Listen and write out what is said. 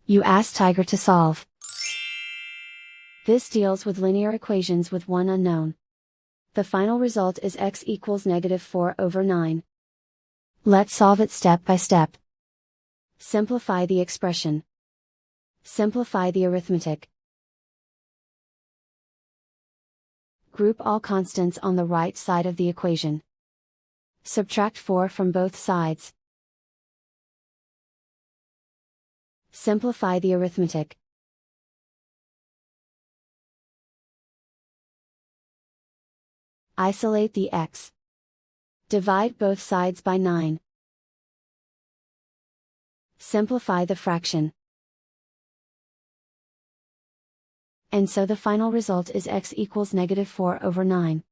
You ask Tiger to solve. This deals with linear equations with one unknown. The final result is x equals -4/9. Let's solve it step by step. Simplify the expression. Simplify the arithmetic. Group all constants on the right side of the equation. Subtract 4 from both sides. Simplify the arithmetic. Isolate the x. Divide both sides by 9. Simplify the fraction. And so the final result is x equals -4/9.